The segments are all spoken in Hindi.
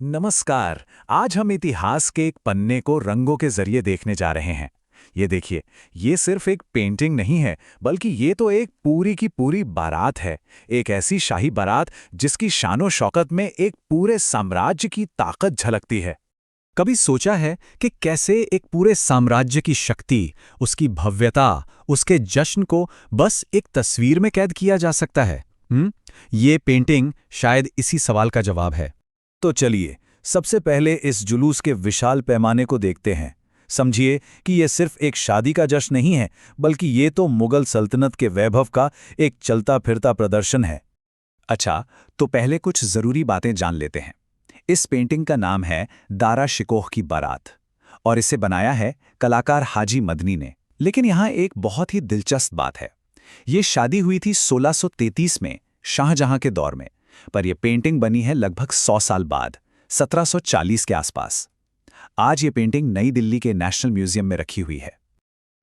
नमस्कार। आज हम इतिहास के एक पन्ने को रंगों के जरिए देखने जा रहे हैं। ये देखिए, ये सिर्फ एक पेंटिंग नहीं है, बल्कि ये तो एक पूरी की पूरी बारात है। एक ऐसी शाही बारात जिसकी शानो शौकत में एक पूरे साम्राज्य की ताकत झलकती है। कभी सोचा है कि कैसे एक पूरे साम्राज्य की शक्ति, उसकी भव्यता, उसके जश्न को बस एक तस्वीर में कैद किया जा सकता है? ये पेंटिंग शायद इसी सवाल का जवाब है। तो चलिए, सबसे पहले इस जुलूस के विशाल पैमाने को देखते हैं। समझिए कि ये सिर्फ एक शादी का जश्न नहीं है, बल्कि ये तो मुगल सल्तनत के वैभव का एक चलता फिरता प्रदर्शन है। अच्छा, तो पहले कुछ जरूरी बातें जान लेते हैं। इस पेंटिंग का नाम है दारा शिकोह की बारात और इसे बनाया है कलाकार हाजी मदनी ने। लेकिन यहाँ एक बहुत ही दिलचस्प बात है। ये शादी हुई थी 1633 में शाहजहां के दौर में, पर यह पेंटिंग बनी है लगभग 100 साल बाद, 1740 के आसपास। आज ये पेंटिंग नई दिल्ली के नेशनल म्यूजियम में रखी हुई है।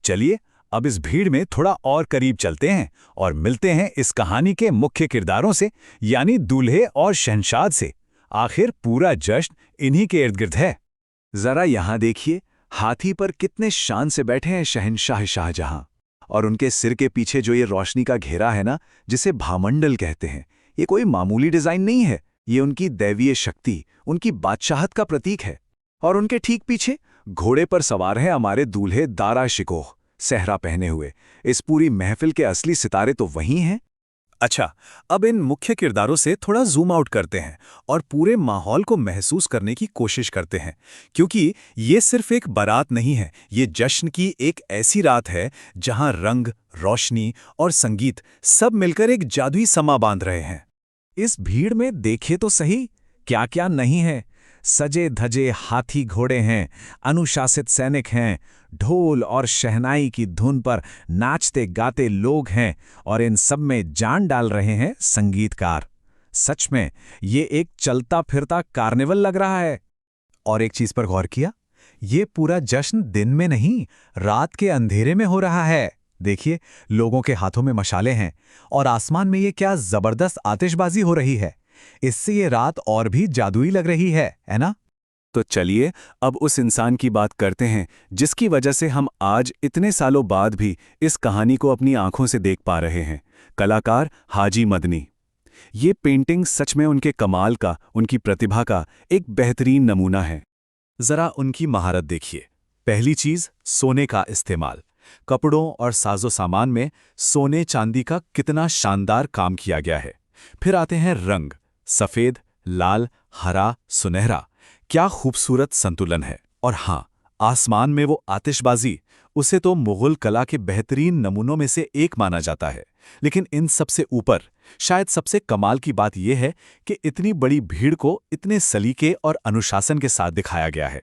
चलिए, अब इस भीड़ में थोड़ा और करीब चलते हैं और मिलते हैं इस कहानी के मुख्य किरदारों से, यानी दूल्हे और शहंशाद से। आखिर पूरा जश्न इन्हीं के इर्द गिर्द है। जरा यहां देखिए, हाथी पर कितने शान से बैठे हैं शहंशाह शाहजहां, और उनके सिर के पीछे जो ये रोशनी का घेरा है ना, जिसे भामंडल कहते हैं, ये कोई मामूली डिजाइन नहीं है। ये उनकी दैवीय शक्ति, उनकी बादशाहत का प्रतीक है। और उनके ठीक पीछे घोड़े पर सवार हैं हमारे दूल्हे दारा शिकोह, सहरा पहने हुए। इस पूरी महफिल के असली सितारे तो वही हैं। अच्छा, अब इन मुख्य किरदारों से थोड़ा जूम आउट करते हैं और पूरे माहौल को महसूस करने की कोशिश करते हैं, क्योंकि ये सिर्फ एक बारात नहीं है, ये जश्न की एक ऐसी रात है जहां रंग, रोशनी और संगीत सब मिलकर एक जादुई समा बांध रहे हैं। इस भीड़ में देखे तो सही, क्या क्या नहीं है। सजे धजे हाथी घोड़े हैं, अनुशासित सैनिक हैं, ढोल और शहनाई की धुन पर नाचते गाते लोग हैं, और इन सब में जान डाल रहे हैं संगीतकार। सच में ये एक चलता फिरता कार्निवल लग रहा है। और एक चीज पर गौर किया, ये पूरा जश्न दिन में नहीं, रात के अंधेरे में हो रहा है। देखिए, लोगों के हाथों में मशाले हैं और आसमान में ये क्या जबरदस्त आतिशबाजी हो रही है। इससे ये रात और भी जादुई लग रही है ना? तो चलिए, अब उस इंसान की बात करते हैं जिसकी वजह से हम आज इतने सालों बाद भी इस कहानी को अपनी आंखों से देख पा रहे हैं। कलाकार हाजी मदनी। ये पेंटिंग सच में उनके कमाल का, उनकी प्रतिभा का एक बेहतरीन नमूना है। जरा उनकी महारत देखिए। पहली चीज, सोने का इस्तेमाल। कपड़ों और साजो सामान में सोने चांदी का कितना शानदार काम किया गया है। फिर आते हैं रंग, सफेद, लाल, हरा, सुनहरा। क्या खूबसूरत संतुलन है। और हाँ, आसमान में वो आतिशबाजी, उसे तो मुगल कला के बेहतरीन नमूनों में से एक माना जाता है। लेकिन इन सबसे ऊपर शायद सबसे कमाल की बात यह है कि इतनी बड़ी भीड़ को इतने सलीके और अनुशासन के साथ दिखाया गया है।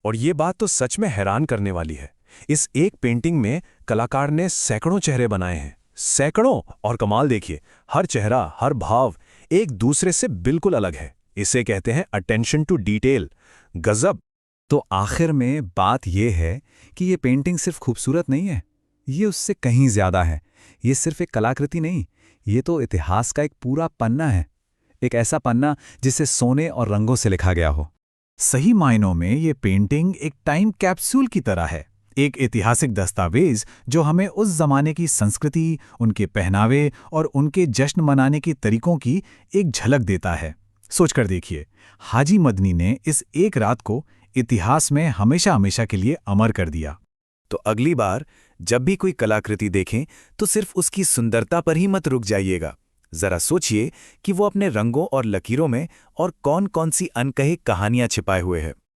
और ये बात तो सच में हैरान करने वाली है। इस एक पेंटिंग में कलाकार ने सैकड़ों चेहरे बनाए हैं, सैकड़ों। और कमाल देखिए, हर चेहरा, हर भाव एक दूसरे से बिल्कुल अलग है। इसे कहते हैं अटेंशन टू डिटेल। गजब। तो आखिर में बात यह है कि ये पेंटिंग सिर्फ खूबसूरत नहीं है, ये उससे कहीं ज्यादा है। ये सिर्फ एक कलाकृति नहीं, ये तो इतिहास का एक पूरा पन्ना है। एक ऐसा पन्ना जिसे सोने और रंगों से लिखा गया हो। सही मायनों में ये पेंटिंग एक टाइम कैप्सूल की तरह है, एक ऐतिहासिक दस्तावेज जो हमें उस जमाने की संस्कृति, उनके पहनावे और उनके जश्न मनाने के तरीकों की एक झलक देता है। सोचकर देखिए, हाजी मदनी ने इस एक रात को इतिहास में हमेशा हमेशा के लिए अमर कर दिया। तो अगली बार जब भी कोई कलाकृति देखें तो सिर्फ उसकी सुंदरता पर ही मत रुक जाइएगा। जरा सोचिए कि वो अपने रंगों और लकीरों में और कौन कौन सी अनकही कहानियां छिपाए हुए है।